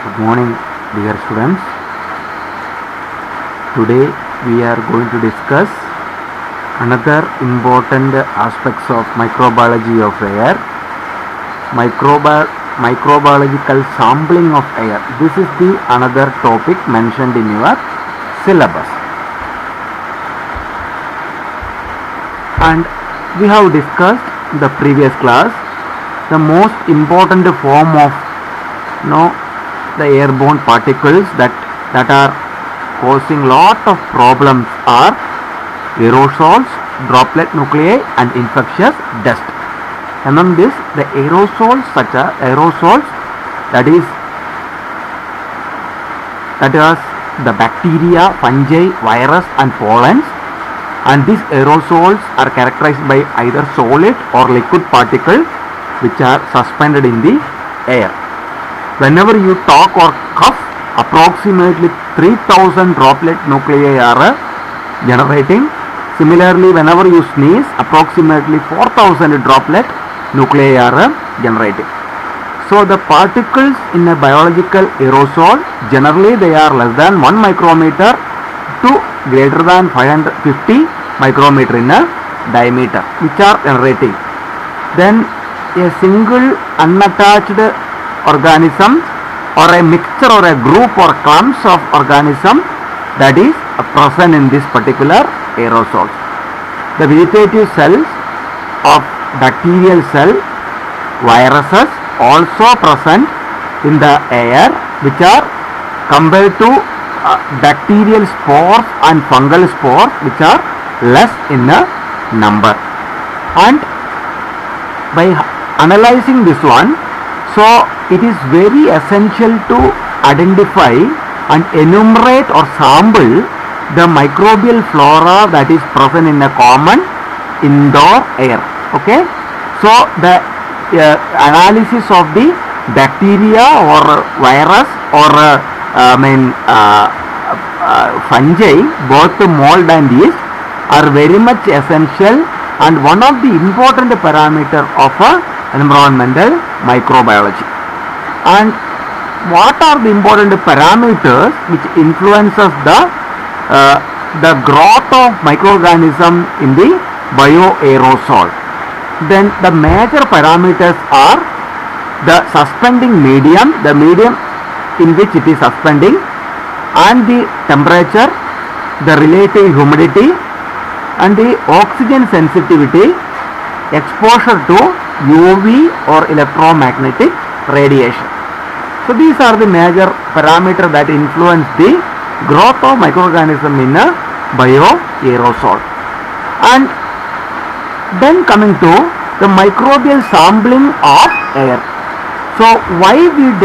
Good morning, dear students. Today we are going to discuss another important aspects of microbiology of air, microbiological sampling of air. This is the another topic mentioned in your syllabus. And we have discussed in the previous class the most important form of the airborne particles that are causing lot of problems are aerosols, droplet nuclei and infectious dust. Among this, the aerosols such as that is the bacteria, fungi, virus and pollens, and these aerosols are characterized by either solid or liquid particles which are suspended in the air. Whenever you talk or cough, approximately 3000 droplet nuclei are generating. Similarly, whenever you sneeze, approximately 4000 droplet nuclei are generating. So the particles in a biological aerosol, generally they are less than 1 micrometer to greater than 550 micrometer in a diameter, which are generating. Then a single unattached organism or a mixture or a group or clumps of organism that is present in this particular aerosol. The vegetative cells of bacterial cell, viruses also present in the air, which are compared to bacterial spores and fungal spores, which are less in a number. And by analyzing this one, so it is very essential to identify and enumerate or sample the microbial flora that is present in a common indoor air. Okay, so the analysis of the bacteria or virus or fungi, both mold and yeast, are very much essential and one of the important parameter of environmental microbiology. And what are the important parameters which influences the growth of microorganism in the bioaerosol? Then the major parameters are the suspending medium, the medium in which it is suspending, and the temperature, the relative humidity, and the oxygen sensitivity, exposure to UV or electromagnetic radiation. So these are the major parameters that influence the growth of microorganism in a bioaerosol. And then coming to the microbial sampling of air. So why do you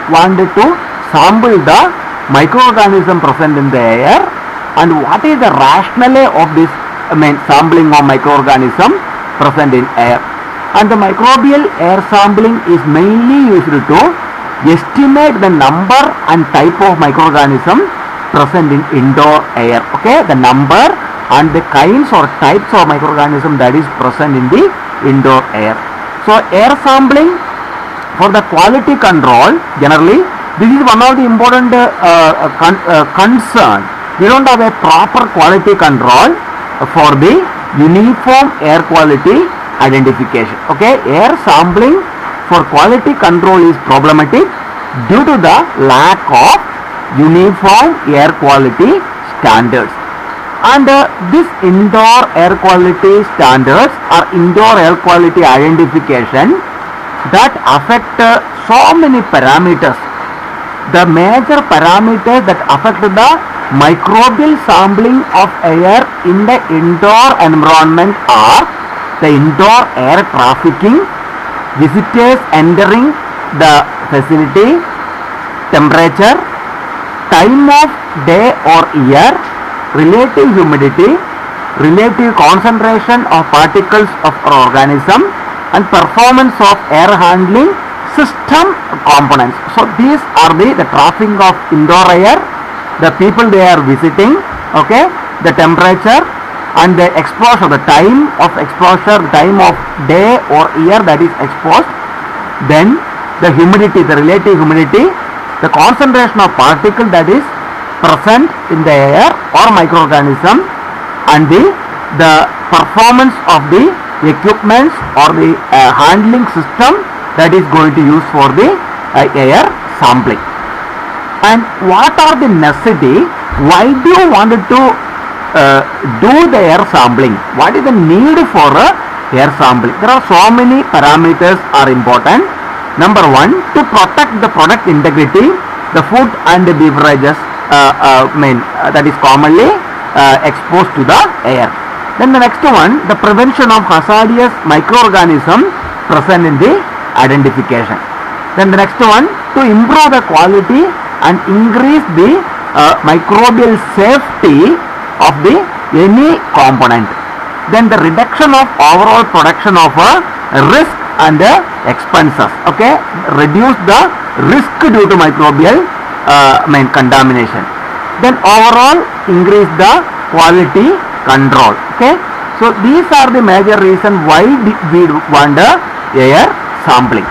want to sample the microorganism present in the air, and what is the rationale of this sampling of microorganism present in air? And the microbial air sampling is mainly used to estimate the number and type of microorganism present in indoor air. Okay, the number and the kinds or types of microorganism that is present in the indoor air. So air sampling for the quality control, generally this is one of the important concern. We don't have a proper quality control for the uniform air quality identification. Okay, air sampling for quality control is problematic due to the lack of uniform air quality standards. And this indoor air quality standards or indoor air quality identification that affect so many parameters. The major parameters that affect the microbial sampling of air in the indoor environment are the indoor air trafficking, visitors entering the facility, temperature, time of day or year, relative humidity, relative concentration of particles of our organism, and performance of air handling system components. So these are the trafficking of indoor air, the people they are visiting, okay, the temperature and the exposure, the time of exposure, the time of day or year that is exposed, then the humidity, the relative humidity, the concentration of particle that is present in the air or microorganism, and the performance of the equipments or the handling system that is going to use for the air sampling. And what are the necessity? Why do you want to do the air sampling? What is the need for air sampling? There are so many parameters are important. Number one, to protect the product integrity, the food and the beverages that is commonly exposed to the air. Then the next one, the prevention of hazardous microorganisms present in the identification. Then the next one, to improve the quality and increase the microbial safety of the any component. Then the reduction of overall production of risk and expenses. Okay, reduce the risk due to microbial contamination. Then overall increase the quality control. Okay, so these are the major reasons why we want air sampling.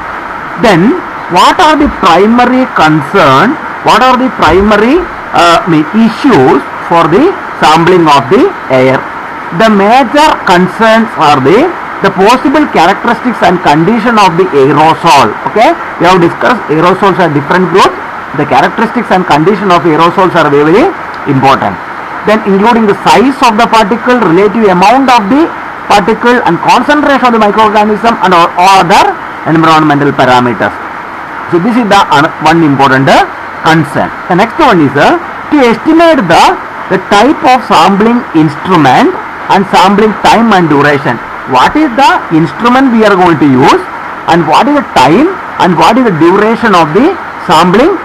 Then what are the primary concern? What are the primary issues for the sampling of the air? The major concerns are the possible characteristics and condition of the aerosol. Okay, we have discussed aerosols are different groups. The characteristics and condition of aerosols are very, very important. Then including the size of the particle, relative amount of the particle, and concentration of the microorganism, and all other environmental parameters. So this is the one important concern. The next one is to estimate the type of sampling instrument and sampling time and duration. What is the instrument we are going to use, and what is the time, and what is the duration of the sampling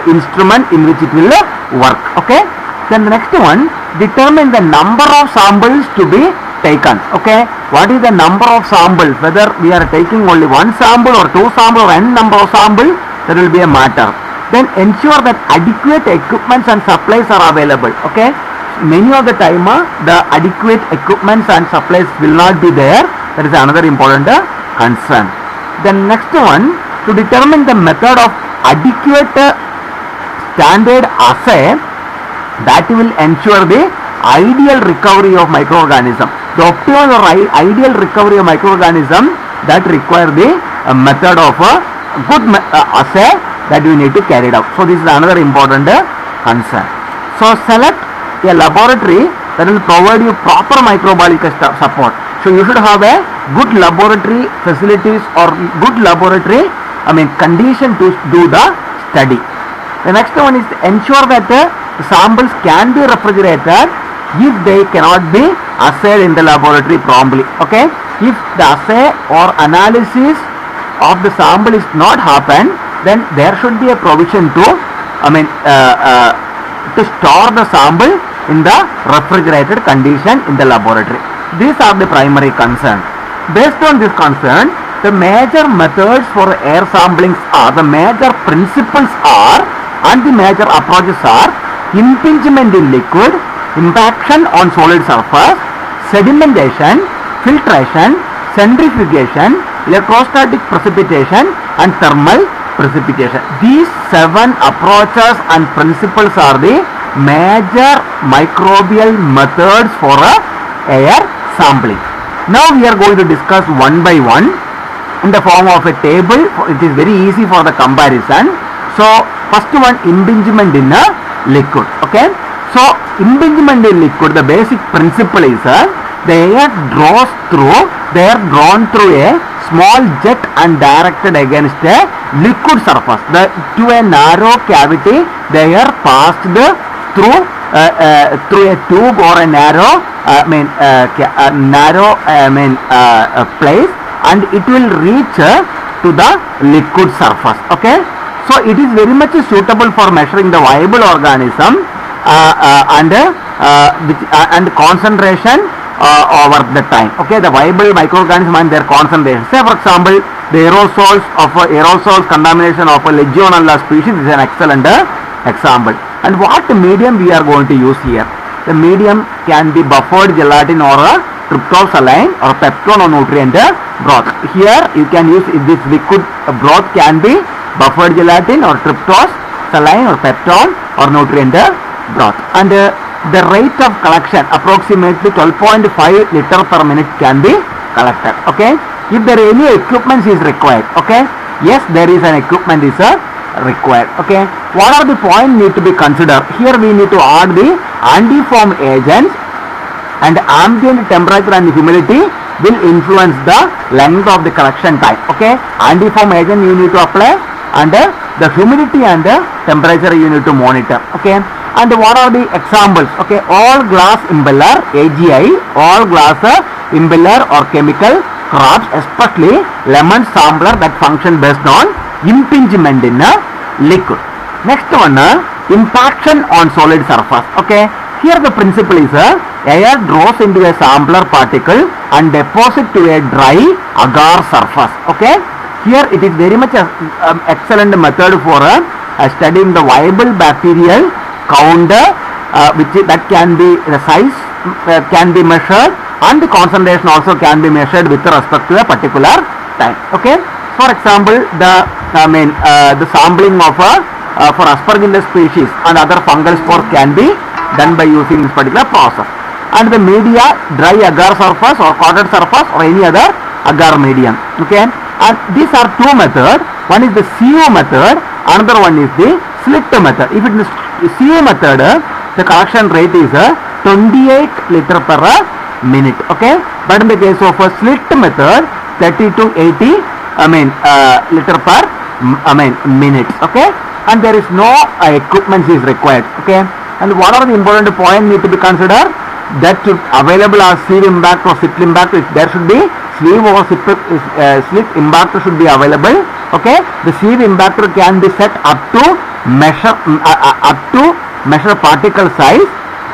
instrument in which it will work. Okay. Then the next one, determine the number of samples to be taken. Okay, what is the number of samples? Whether we are taking only one sample or two samples or n number of samples, that will be a matter. Then ensure that adequate equipments and supplies are available. Okay, many of the time the adequate equipments and supplies will not be there. That is another important concern. Then next one, to determine the method of adequate standard assay that will ensure the ideal recovery of microorganism. The optimal or ideal recovery of microorganism that require the method of a good assay that you need to carry it out. So this is another important concern. So select a laboratory that will provide you proper microbiological support. So you should have a good laboratory facilities or good laboratory condition to do the study. The next one is to ensure that the samples can be refrigerated if they cannot be assayed in the laboratory promptly. Okay, if the assay or analysis of the sample is not happened, then there should be a provision to to store the sample in the refrigerated condition in the laboratory. These are the primary concerns. Based on this concern, the major methods for air samplings are, the major principles are, and the major approaches are impingement in liquid, impaction on solid surface, sedimentation, filtration, centrifugation, electrostatic precipitation, and thermal precipitation. These 7 approaches and principles are the major microbial methods for air sampling. Now we are going to discuss one by one in the form of a table. It is very easy for the comparison. So first one, impingement in a liquid. Okay, so impingement in liquid, the basic principle is the air draws through, they are drawn through a small jet and directed against a liquid surface. To a narrow cavity, they are passed through a tube or a narrow place, and it will reach to the liquid surface. Okay, so it is very much suitable for measuring the viable organism and concentration over the time. Okay, the viable microorganism and their concentration. Say for example, the aerosols contamination of a Legionella species is an excellent example. And what medium we are going to use here? The medium can be buffered gelatin or a tryptosaline or peptone or nutrient broth. Here you can use this liquid broth can be buffered gelatin or tryptose, saline or peptone or nutrient broth. And the rate of collection approximately 12.5 liter per minute can be collected. Okay, if there are any equipment is required, okay, yes, there is an equipment is required. Okay, what are the points need to be considered? Here we need to add the antifoam agents, and ambient temperature and humidity will influence the length of the collection time. Okay, antifoam agent you need to apply, and the humidity and the temperature you need to monitor. Okay, and what are the examples? Okay, all glass impeller, AGI, all glass impeller or chemical crops, especially lemon sampler that function based on impingement in a liquid. Next one, impaction on solid surface. Okay, here the principle is air draws into a sampler particle and deposit to a dry agar surface. Okay, here it is very much excellent method for studying the viable bacterial count, which that can be the size can be measured, and the concentration also can be measured with respect to a particular time. Okay, for example, the sampling of for Aspergillus species and other fungal spores can be done by using this particular process. And the media, dry agar surface or coated surface or any other agar medium. Okay, and these are two methods. One is the CO method, another one is the slit method. If it is CO method, the collection rate is 28 liter per minute. Okay, but in the case of a slit method, 30 to 80 liter per minutes. Okay, and there is no equipment is required. Okay, and what are the important points need to be considered? That should available as sleeve impact or slit impact. If there should be sleeve or slit impactor should be available. Okay, the sleeve impactor can be set up to measure particle size,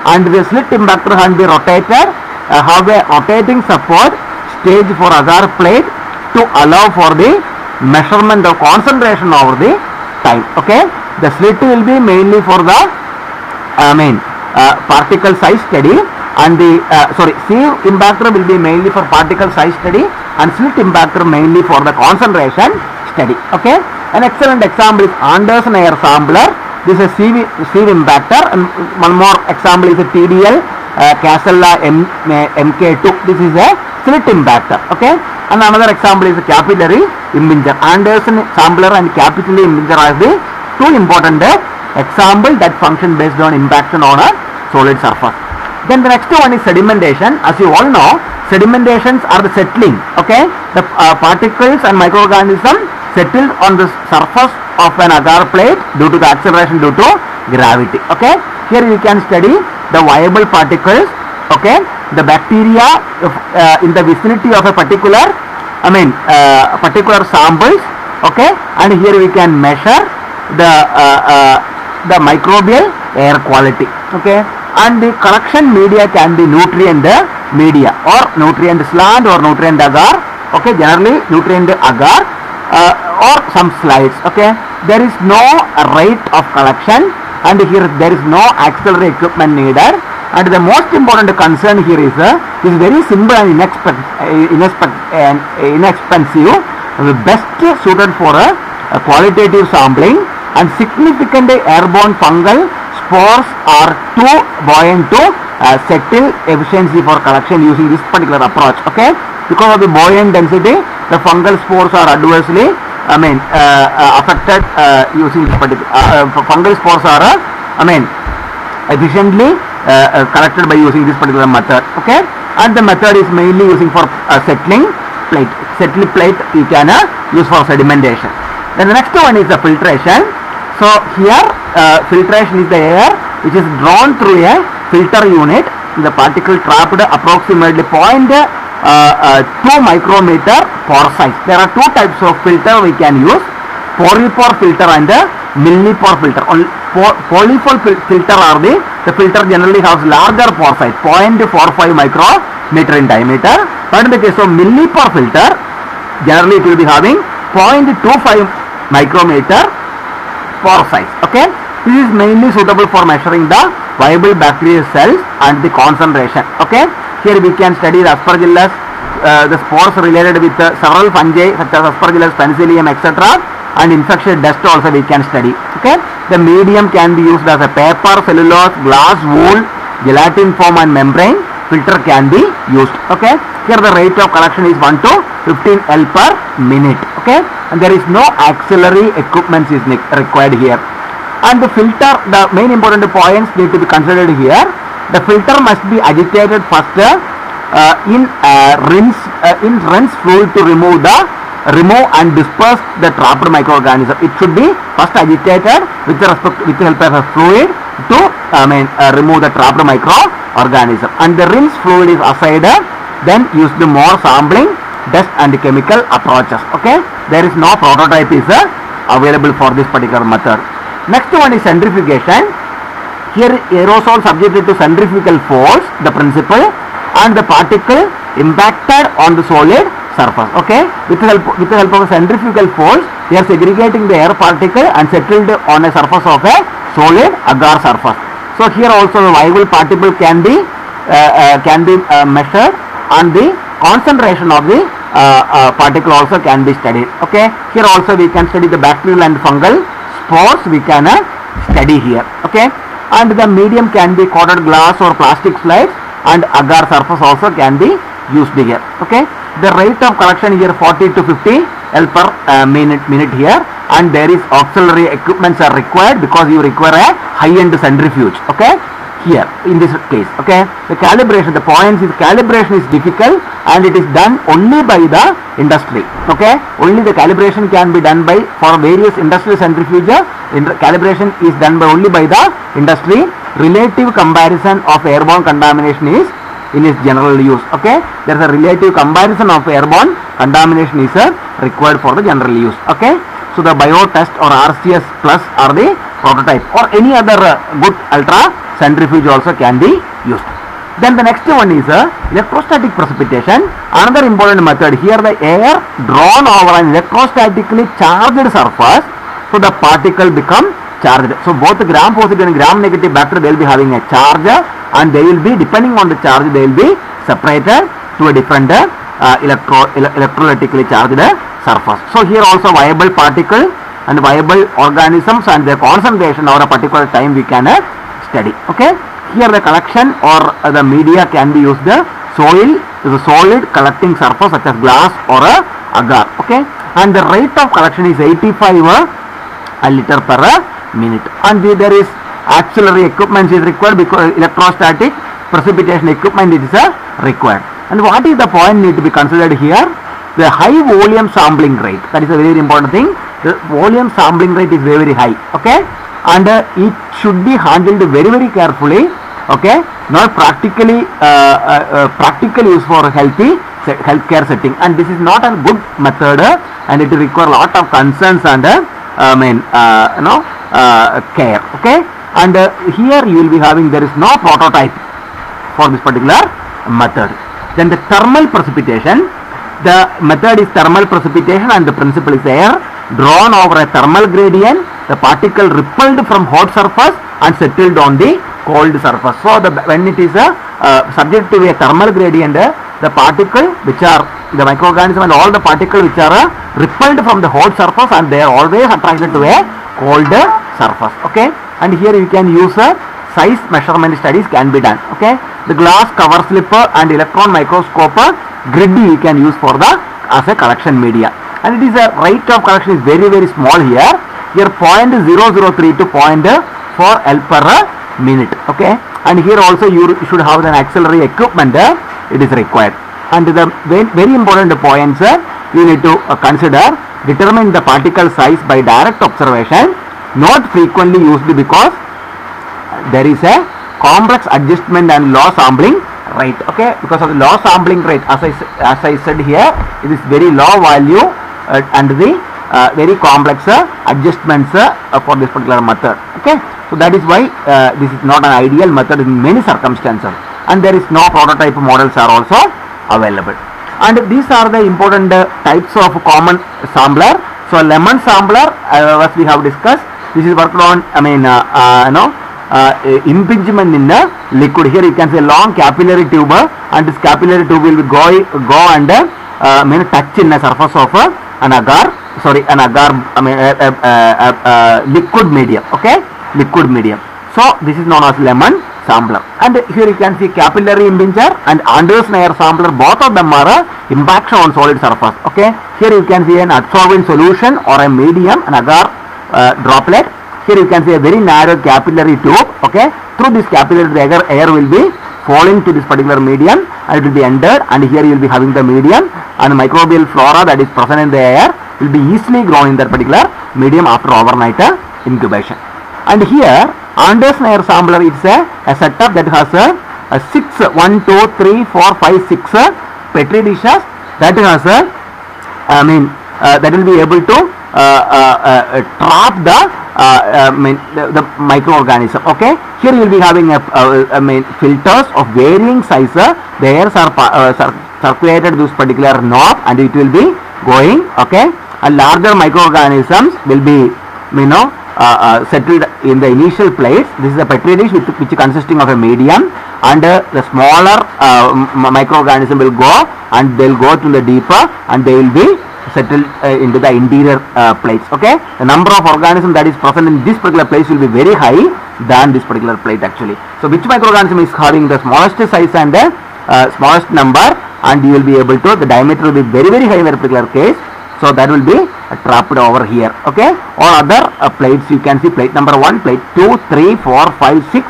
and the slit impactor can be rotated, have a rotating support stage for agar plate to allow for the measurement of concentration over the time. Okay, the slit will be mainly for the particle size study, and the sieve impactor will be mainly for particle size study, and slit impactor mainly for the concentration study. Okay, an excellent example is Anderson air sampler. This is a sieve impactor, and one more example is a TDL Casella MK2. This is a slit impactor. Okay, and another example is a capillary impinger. Anderson sampler and capillary impinger are the two important example that function based on impaction on a solid surface. Then the next one is sedimentation. As you all know, sedimentations are the settling. Okay, the particles and microorganisms settled on the surface of an agar plate due to the acceleration due to gravity. Okay, here you can study the viable particles. Okay, the bacteria in the vicinity of a particular particular samples. Okay, and here we can measure the microbial air quality. Okay, and the collection media can be nutrient media or nutrient slant or nutrient agar. Okay, generally nutrient agar or some slides. Okay, there is no rate of collection, and here there is no auxiliary equipment needed. And the most important concern here is very simple and inexpensive, best suited for a qualitative sampling, and significant airborne fungal spores are too buoyant to settle efficiency for collection using this particular approach. Okay, because of the buoyant density, the fungal spores are adversely affected using this particular fungal spores are efficiently collected by using this particular method. Okay, and the method is mainly using for settling plate. Settling plate you can use for sedimentation. Then the next one is the filtration. So here filtration is the air which is drawn through a filter unit. The particle trapped approximately 0.2 micrometer pore size. There are two types of filter we can use: polypore filter and millipore filter. Polypore filter are the filter generally has larger pore size, 0.45 micrometer in diameter. But in the case of millipore filter, generally it will be having 0.25 micrometer pore size. Okay, this is mainly suitable for measuring the viable bacterial cells and the concentration. Okay, here we can study the Aspergillus, the spores related with several fungi such as Aspergillus, Penicillium, etc. and infectious dust also we can study. Okay, the medium can be used as a paper, cellulose, glass, wool, gelatin foam and membrane. Filter can be used. Okay, here the rate of collection is 1 to 15 L per minute. Okay, and there is no auxiliary equipment is required here. And the filter, the main important points need to be considered here. The filter must be agitated first in rinse fluid to remove and disperse the trapped microorganism. It should be first agitated with the help of a fluid to remove the trapped microorganism. And the rinse fluid is aside, then use the more sampling, dust and chemical approaches. Okay, there is no prototype is available for this particular method. Next one is centrifugation. Here aerosol subjected to centrifugal force, the principle, and the particle impacted on the solid surface. Okay, with the help of a centrifugal force, they are segregating the air particle and settled on a surface of a solid agar surface. So here also the viable particle can be measured, and the concentration of the particle also can be studied. Okay, here also we can study the bacterial and fungal spores we can study here. Okay, and the medium can be coated glass or plastic slides, and agar surface also can be used here. Okay, the rate of collection here 40 to 50 L per minute here, and there is auxiliary equipments are required because you require a high-end centrifuge. Okay, here in this case. Okay, the calibration, the points is calibration is difficult and it is done only by the industry. Okay, only the calibration can be done by for various industrial centrifuges. Calibration is done by only by the industry. Relative comparison of airborne contamination is in its general use. Okay, there is a relative comparison of airborne contamination is required for the general use. Okay, so the biotest or RCS plus are the prototype, or any other good ultra centrifuge also can be used. Then the next one is electrostatic precipitation. Another important method here, the air drawn over an electrostatically charged surface, so the particle become charged. So both gram positive and gram negative bacteria, they will be having a charge, and they will be, depending on the charge, they will be separated to a different electrolytically charged surface. So here also viable particle and viable organisms and their concentration over a particular time we can study. Okay, here the collection or the media can be used. The soil is a solid collecting surface such as glass or agar. Okay, and the rate of collection is 85 liter per minute, and there is auxiliary equipment is required because electrostatic precipitation equipment is required. And what is the point need to be considered here? The high volume sampling rate, that is a very important thing. The volume sampling rate is very, very high. Okay, and it should be handled very, very carefully. Okay, not practically used for healthcare setting, and this is not a good method, and it requires a lot of concerns and care. Okay, and here you will be having, there is no prototype for this particular method. Then the thermal precipitation, the method is thermal precipitation, and the principle is air drawn over a thermal gradient, the particle repelled from hot surface and settled on the cold surface. So when it is subject to a thermal gradient, the particle which are the microorganism and all the particles which are repelled from the hot surface, and they are always attracted to a cold surface. Okay, and here you can use size measurement studies can be done. Okay, the glass cover slip and electron microscope grid you can use for the as a collection media, and it is a rate of collection is very, very small here. Here 0.003 to 0.4 L per minute. Okay, and here also you should have an auxiliary equipment it is required. And the very important points you need to consider: determine the particle size by direct observation, not frequently used because there is a complex adjustment and low sampling rate. Okay, because of the low sampling rate, as I said here, it is very low value and the very complex adjustments for this particular method. Okay, so that is why this is not an ideal method in many circumstances, and there is no prototype models are also available. And these are the important types of common sampler. So lemon sampler, as we have discussed, this is worked on impingement in the liquid. Here you can see a long capillary tube, and this capillary tube will go and touch in the surface of an agar sorry, an agar, I mean liquid medium. Okay, liquid medium. So this is known as lemon sampler. And here you can see capillary impinger and Anderson-Ayer sampler. Both of them are impaction on solid surface. Okay, here you can see an adsorbent solution or a medium, an agar droplet. Here you can see a very narrow capillary tube. Okay, through this capillary the air will be falling to this particular medium and it will be entered, and here you will be having the medium, and microbial flora that is present in the air will be easily grown in that particular medium after overnight incubation. And here Anderson-Ayer sampler is a setup that has a 6 1 2 3 4 5 6 petri dishes that has that will be able to trap the microorganism. Okay, here you will be having filters of varying size. The airs are circulated this particular knob and it will be going. Okay, and larger microorganisms will be settled in the initial plates. This is a petri dish which is consisting of a medium, and the smaller microorganism will go and they will go to the deeper and they will be settled into the interior plates. Okay, the number of organisms that is present in this particular place will be very high than this particular plate actually. So which microorganism is having the smallest size and the smallest number, and you will be able to, the diameter will be very high in that particular case. So that will be trapped over here. Okay, all other plates you can see plate number 1, plate 2, 3, 4, 5, 6.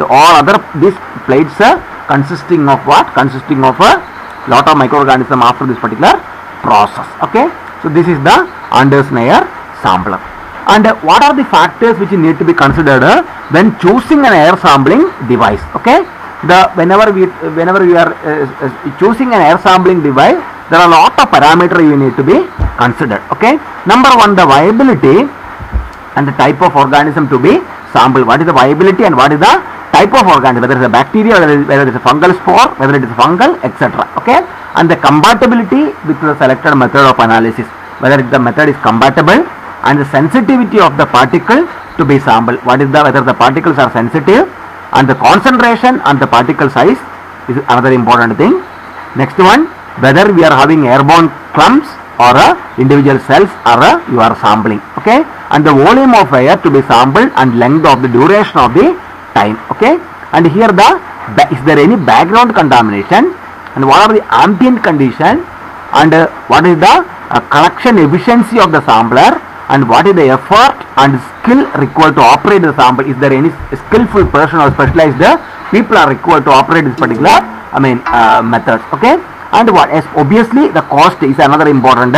All other these plates consisting of what? Consisting of a lot of microorganism after this particular process. Okay, so this is the Anderson-Ayer sampler. And what are the factors which need to be considered when choosing an air sampling device? Okay, whenever we are choosing an air sampling device, there are a lot of parameters you need to be considered. Okay, number 1, the viability and the type of organism to be sampled. What is the viability and what is the type of organism, whether it is a bacteria, whether it is a fungal spore, whether it is fungal, etc. Okay, and the compatibility with the selected method of analysis, whether the method is compatible, and the sensitivity of the particle to be sampled. What is the, whether the particles are sensitive, and the concentration and the particle size is another important thing. Next one, whether we are having airborne clumps or individual cells or you are sampling. Okay, and the volume of air to be sampled and length of the duration of the time. Okay, and here is there any background contamination, and what are the ambient conditions, and what is the collection efficiency of the sampler, and what is the effort and skill required to operate the sample. Is there any skillful person or specialized people are required to operate this particular methods. Okay, and what is obviously the cost is another important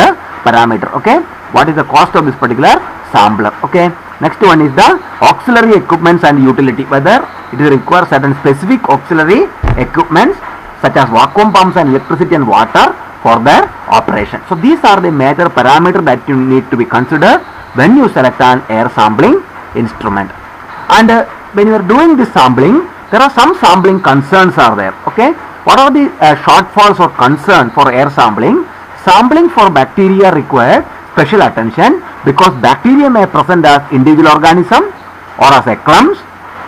parameter. Okay, what is the cost of this particular sampler? Okay, next one is the auxiliary equipments and utility, whether it is require certain specific auxiliary equipments such as vacuum pumps and electricity and water for their operation. So these are the major parameters that you need to be considered when you select an air sampling instrument. And when you are doing this sampling, there are some sampling concerns are there. Okay, what are the shortfalls or concern for air sampling? Sampling for bacteria required special attention because bacteria may present as individual organism or as a clumps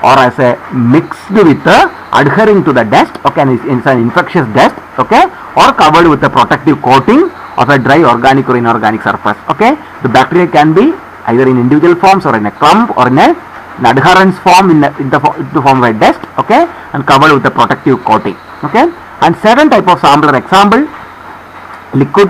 or as a mixed with adhering to the dust. Okay, and it's an infectious dust. Okay, or covered with a protective coating of a dry organic or inorganic surface. Okay, the bacteria can be either in individual forms or in a clump or in an adherence form in the form of a dust. Okay, and covered with a protective coating. Okay, and certain type of sampler, example liquid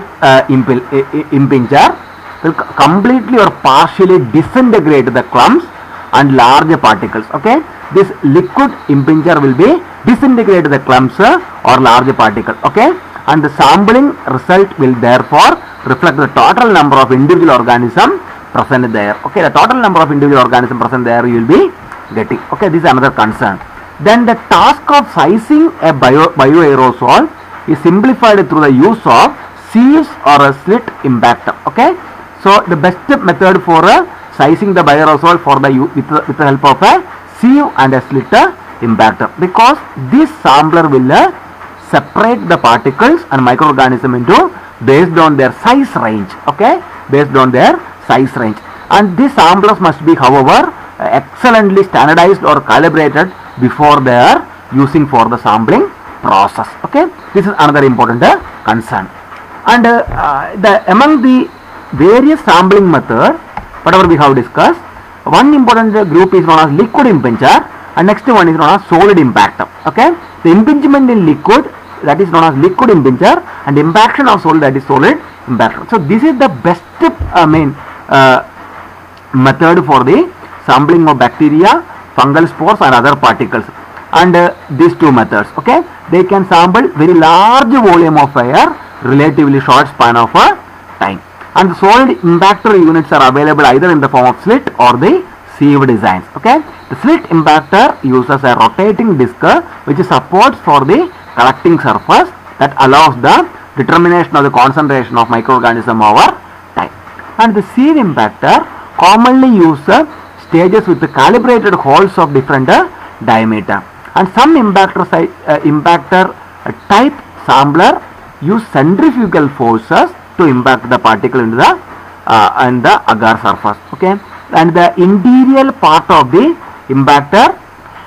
impinger, will completely or partially disintegrate the clumps and large particles. Okay, this liquid impinger will be disintegrate the clumps or large particles. Okay, and the sampling result will therefore reflect the total number of individual organisms present there. Okay, the total number of individual organisms present there you will be getting. Okay, this is another concern. Then the task of sizing a bioaerosol is simplified through the use of sieves or a slit impactor. Okay, so the best method for sizing the bioaerosol for with the help of a sieve and a slit impactor, because this sampler will separate the particles and microorganisms into based on their size range. Okay, based on their size range, and these samplers must be, however, excellently standardized or calibrated before they are using for the sampling process. Okay, this is another important concern. And among the various sampling methods, whatever we have discussed, one important group is known as liquid impinger, and next one is known as solid impactor. Okay, the impingement in liquid, that is known as liquid impinger, and impaction of solid, that is solid impactor. So this is the best method for the sampling of bacteria, fungal spores and other particles. And these two methods, okay, they can sample very large volume of air relatively short span of time. And the solid impactor units are available either in the form of slit or the sieve designs. Okay, the slit impactor uses a rotating disc which supports for the collecting surface that allows the determination of the concentration of microorganism over time. And the sieve impactor commonly uses stages with the calibrated holes of different diameter. And some impactor type sampler use centrifugal forces to impact the particle into the agar surface. Okay, and the interior part of the impactor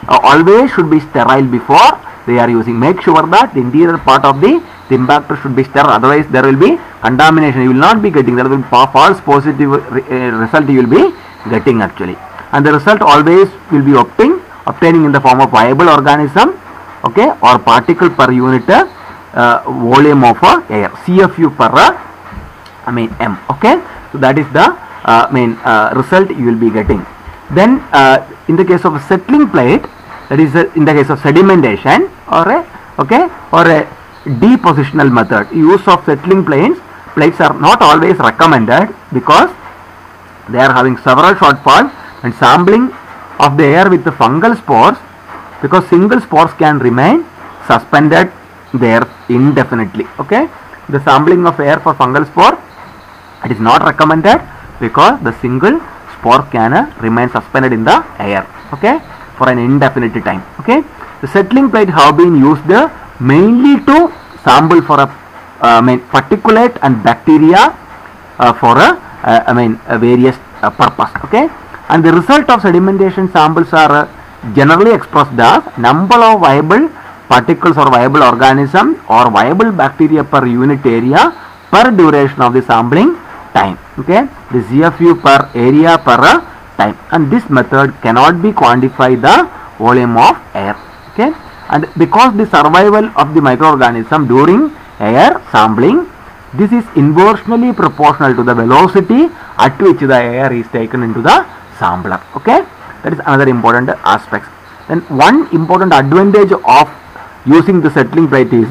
always should be sterile before they are using. Make sure that the interior part of the impactor should be sterile, otherwise there will be contamination. You will not be getting, there will be false positive result you will be getting actually, and the result always will be obtaining in the form of viable organism, okay, or particle per unit volume of air, CFU per m. Okay, so that is the result you will be getting. Then in the case of a settling plate, that is in the case of sedimentation or a depositional method, use of settling plates are not always recommended because they are having several shortfalls, and sampling of the air with the fungal spores, because single spores can remain suspended there indefinitely. Okay, the sampling of air for fungal spore, it is not recommended because the single spore can remain suspended in the air, okay, for an indefinite time. Okay, the settling plate have been used mainly to sample for a particulate and bacteria for a various purpose. Okay, and the result of sedimentation samples are generally expressed as number of viable particles or viable organism or viable bacteria per unit area per duration of the sampling time. Okay, the CFU per area per time, and this method cannot be quantify the volume of air. Okay, and because the survival of the microorganism during air sampling, this is inversely proportional to the velocity at which the air is taken into the sampler. Okay, that is another important aspect. Then one important advantage of using the settling plate is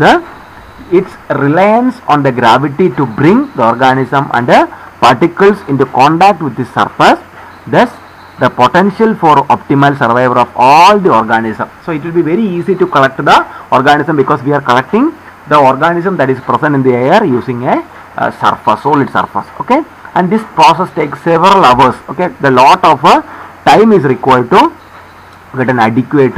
its reliance on the gravity to bring the organism and particles into contact with the surface, thus the potential for optimal survival of all the organism. So it will be very easy to collect the organism because we are collecting the organism that is present in the air using a surface, solid surface. Okay, and this process takes several hours. Okay, the lot of time is required to get an adequate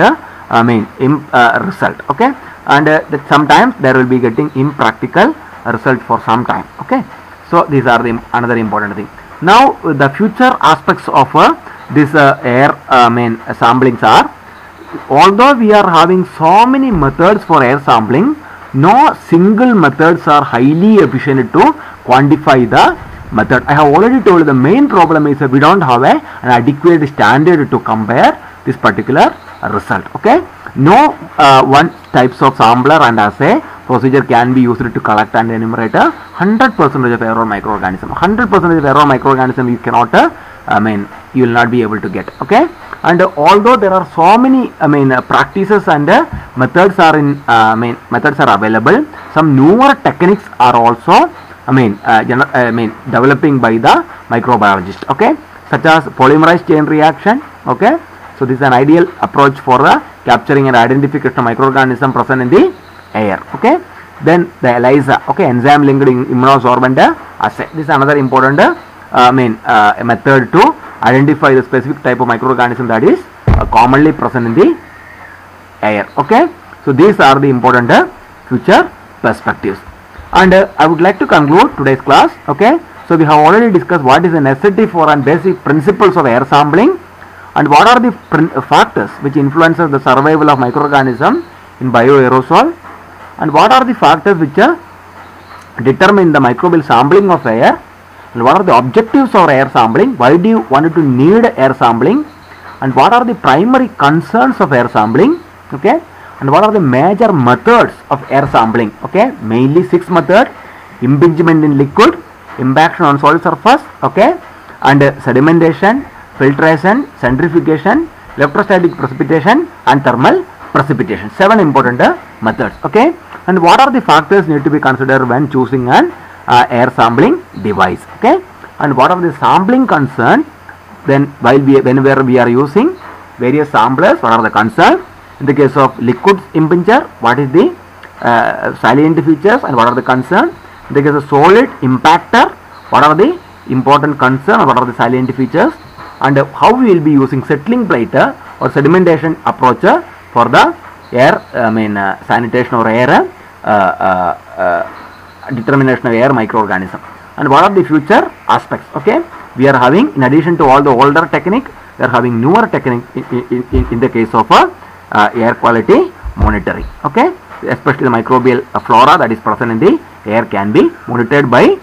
result. Okay, and that sometimes there will be getting impractical result for some time. Okay, so these are the another important thing. Now the future aspects of this air samplings are, although we are having so many methods for air sampling, no single methods are highly efficient to quantify the method. I have already told you the main problem is that we don't have an adequate standard to compare this particular result. Okay, no one types of sampler and assay procedure can be used to collect and enumerate 100% of error microorganism. 100% of error microorganism you cannot you will not be able to get. Okay, and although there are so many practices and methods are in methods are available, some newer techniques are also developing by the microbiologist. Okay, such as polymerase chain reaction. Okay, so this is an ideal approach for capturing and identification of microorganism present in the air. Okay, then the ELISA, okay, enzyme linked immunosorbent assay. This is another important method to identify the specific type of microorganism that is commonly present in the air. Okay, so these are the important future perspectives, and I would like to conclude today's class. Okay, so we have already discussed what is the necessity for and basic principles of air sampling, and what are the factors which influences the survival of microorganism in bioaerosol, and what are the factors which determine the microbial sampling of air, And what are the objectives of air sampling? Why do you want to need air sampling? And what are the primary concerns of air sampling? Okay. And what are the major methods of air sampling? Okay. Mainly 6 methods: impingement in liquid, impaction on solid surface, okay, and sedimentation, filtration, centrifugation, electrostatic precipitation, and thermal precipitation. 7 important methods. Okay. And what are the factors need to be considered when choosing an air sampling device? Okay. And what are the sampling concerns? Then whenever we are using various samplers, what are the concerns? In the case of liquid impinger, what is the salient features and what are the concerns? In the case of solid impactor, what are the important concerns and what are the salient features? And how we will be using settling plate or sedimentation approach for the air, sanitation or air determination of air microorganism. And what are the future aspects? Okay, we are having, in addition to all the older technique, we are having newer technique in the case of air quality monitoring. Okay, especially the microbial flora that is present in the air can be monitored by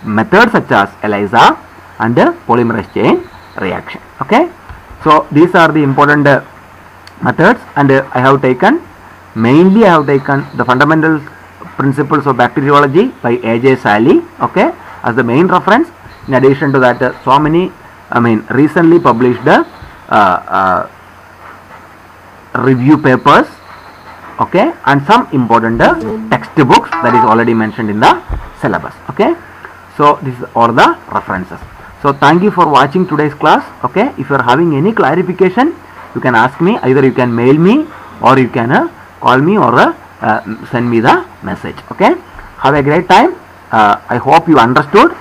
methods such as ELISA and polymerase chain reaction. Okay, so these are the important methods, and I have taken the fundamental principles of bacteriology by A.J. Sally, okay, as the main reference. In addition to that, so many recently published review papers, okay, and some important textbooks that is already mentioned in the syllabus. Okay, so this is all the references. So thank you for watching today's class. Okay, if you are having any clarification, you can ask me. Either you can mail me or you can call me or send me the message. Okay, have a great time. I hope you understood.